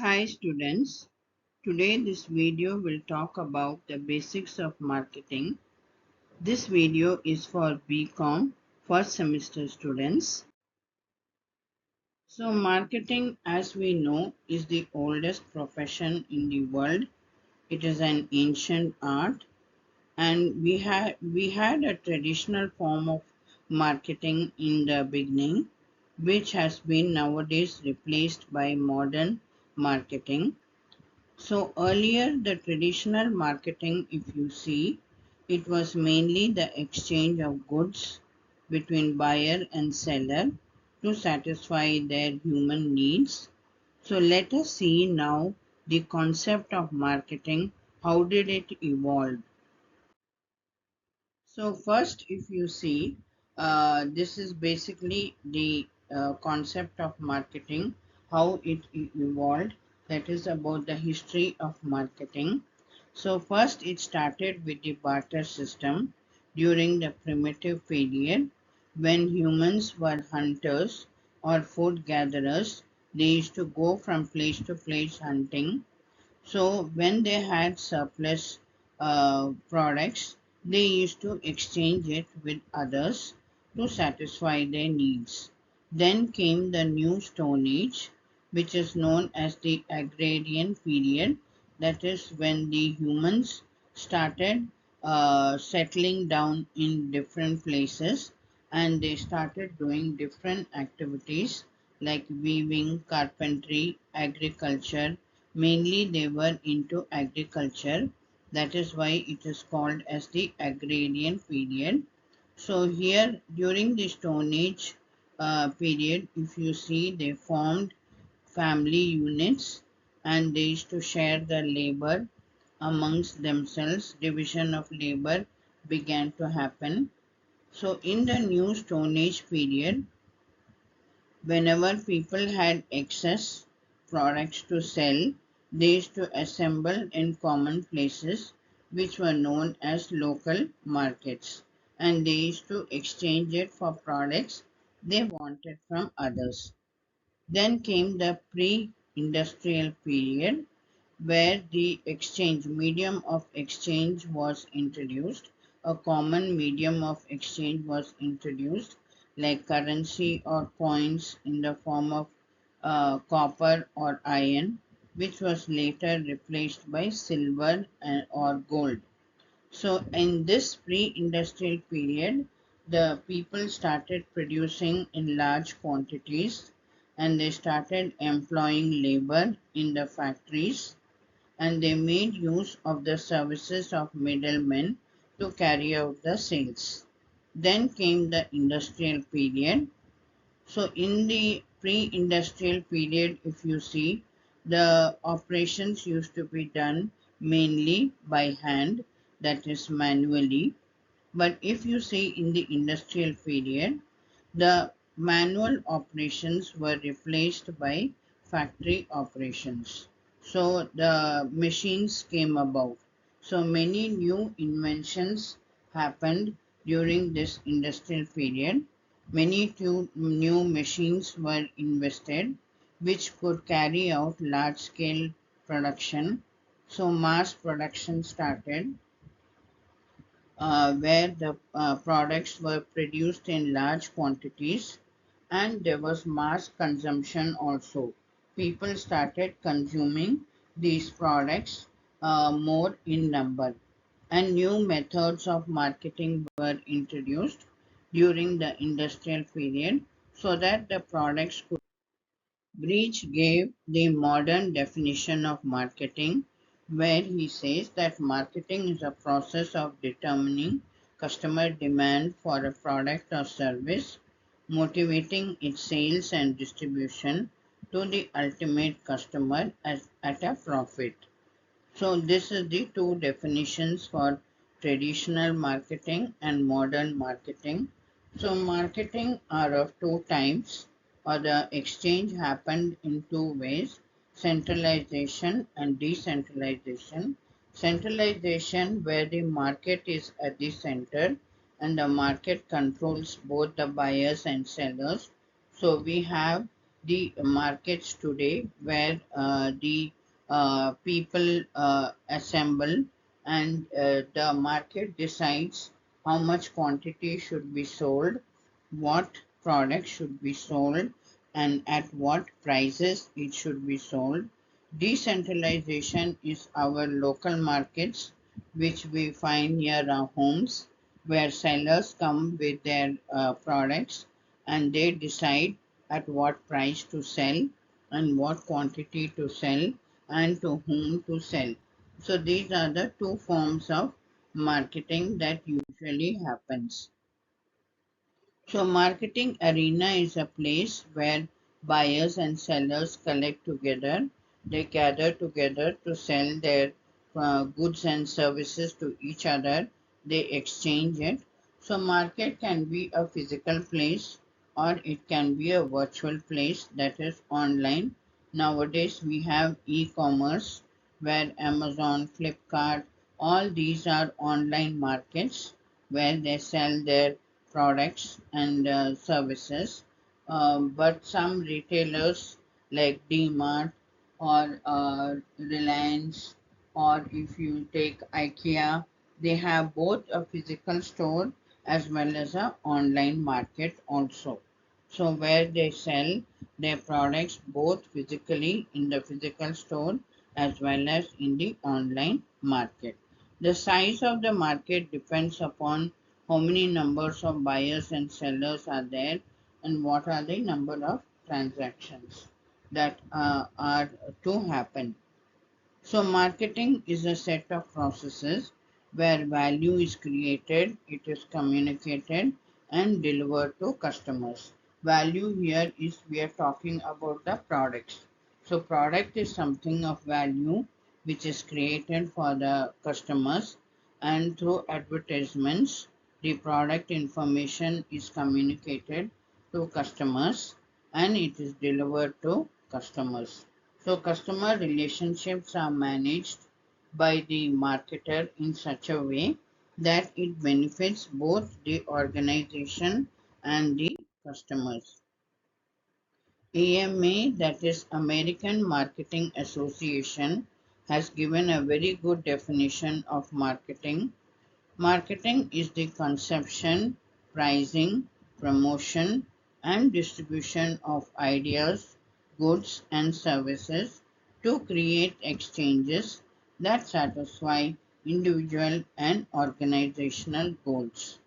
Hi students, today this video will talk about the basics of marketing. This video is for Bcom first semester students. So marketing, as we know, is the oldest profession in the world. It is an ancient art, and we had a traditional form of marketing in the beginning, which has been nowadays replaced by modern marketing. So earlier, the traditional marketing, if you see, it was mainly the exchange of goods between buyer and seller to satisfy their human needs. So let us see now the concept of marketing. How did it evolve? So first, if you see, this is basically the concept of marketing, how it evolved. That is about the history of marketing. So first, it started with the barter system during the primitive period when humans were hunters or food gatherers. They used to go from place to place hunting, so when they had surplus products, they used to exchange it with others to satisfy their needs. Then came the new Stone Age, which is known as the agrarian period. That is when the humans started settling down in different places and they started doing different activities like weaving, carpentry, agriculture. Mainly they were into agriculture. That is why it is called as the agrarian period. So here during the Stone Age period, if you see, they formed family units and they used to share the labor amongst themselves. Division of labor began to happen. So in the new Stone Age period, whenever people had excess products to sell, they used to assemble in common places which were known as local markets, and they used to exchange it for products they wanted from others. Then came the pre-industrial period where the exchange medium of exchange was introduced. A common medium of exchange was introduced, like currency or coins in the form of copper or iron, which was later replaced by silver or gold. So in this pre-industrial period, the people started producing in large quantities and they started employing labor in the factories, and they made use of the services of middlemen to carry out the sales. Then came the industrial period. So in the pre-industrial period, if you see, the operations used to be done mainly by hand, that is manually. But if you see in the industrial period, the manual operations were replaced by factory operations. So the machines came about. So many new inventions happened during this industrial period. Many new machines were invested which could carry out large scale production. So mass production started where the products were produced in large quantities and there was mass consumption also. People started consuming these products more in number, and new methods of marketing were introduced during the industrial period so that the products could. Breach gave the modern definition of marketing, where he says that marketing is a process of determining customer demand for a product or service, motivating its sales and distribution to the ultimate customer at a profit. So, this is the two definitions for traditional marketing and modern marketing. So, marketing are of two types, or the exchange happened in two ways: centralization and decentralization. Centralization, where the market is at the center and the market controls both the buyers and sellers. So, we have the markets today where the people assemble, and the market decides how much quantity should be sold, what products should be sold, and at what prices it should be sold. Decentralization is our local markets, which we find near our homes, where sellers come with their products and they decide at what price to sell and what quantity to sell and to whom to sell. So these are the two forms of marketing that usually happens. So marketing arena is a place where buyers and sellers collect together. They gather together to sell their goods and services to each other. They exchange it. So market can be a physical place or it can be a virtual place, that is online. Nowadays we have e-commerce where Amazon, Flipkart, all these are online markets where they sell their products and services. But some retailers like DMart or Reliance, or if you take IKEA, they have both a physical store as well as a online market also. So where they sell their products both physically in the physical store as well as in the online market. The size of the market depends upon how many numbers of buyers and sellers are there and what are the number of transactions that are to happen. So marketing is a set of processes where value is created, it is communicated and delivered to customers. Value here is we are talking about the products. So product is something of value which is created for the customers, and through advertisements the product information is communicated to customers and it is delivered to customers. So customer relationships are managed by the marketer in such a way that it benefits both the organization and the customers. AMA, that is American Marketing Association, has given a very good definition of marketing. Marketing is the conception, pricing, promotion, and distribution of ideas, goods, and services to create exchanges that satisfy individual and organizational goals.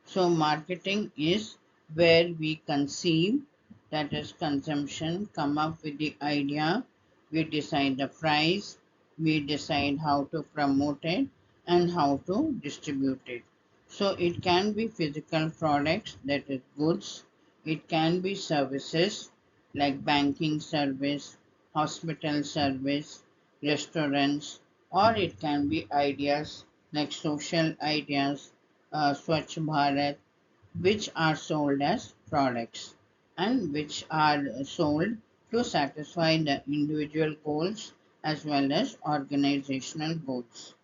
So marketing is where we conceive, that is consumption, come up with the idea, we decide the price, we decide how to promote it and how to distribute it. So it can be physical products, that is goods, it can be services like banking service, hospital service, restaurants, or it can be ideas like social ideas, Swachh Bharat, which are sold as products and which are sold to satisfy the individual goals as well as organizational goals.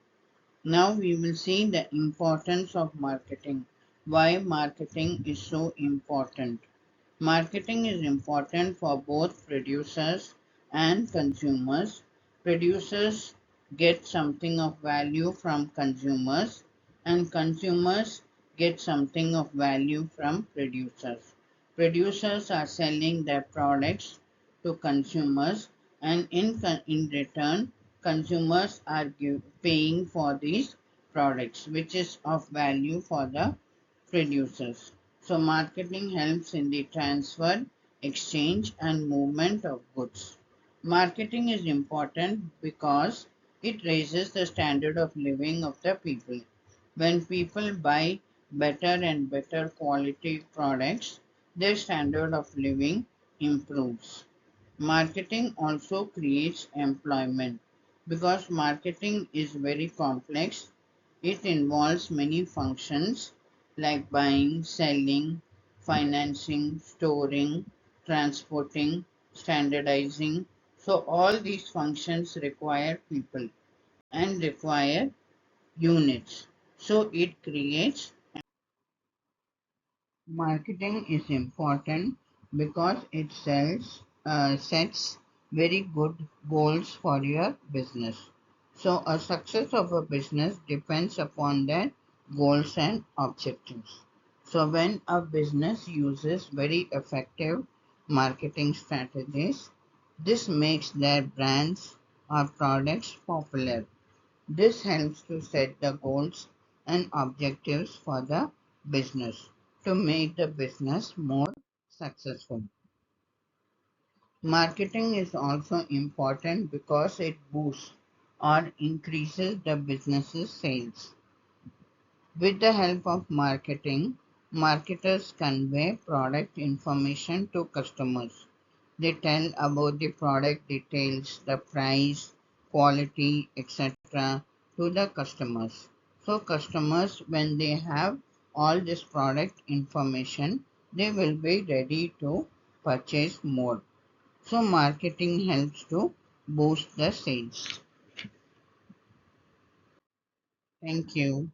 Now we will see the importance of marketing. Why marketing is so important. Marketing is important for both producers and consumers. Producers get something of value from consumers, and consumers get something of value from producers. Producers are selling their products to consumers, and in return, consumers are paying for these products, which is of value for the producers. So marketing helps in the transfer, exchange and movement of goods. Marketing is important because it raises the standard of living of the people. When people buy better and better quality products, their standard of living improves. Marketing also creates employment because marketing is very complex. It involves many functions like buying, selling, financing, storing, transporting, standardizing. So all these functions require people and require units. So it creates. Marketing is important because it sells sets very good goals for your business. So, a success of a business depends upon their goals and objectives. So, when a business uses very effective marketing strategies, this makes their brands or products popular. This helps to set the goals and objectives for the business to make the business more successful. Marketing is also important because it boosts or increases the business's sales. With the help of marketing, marketers convey product information to customers. They tell about the product details, the price, quality, etc. to the customers. So customers, when they have all this product information, they will be ready to purchase more. So marketing helps to boost the sales. Thank you.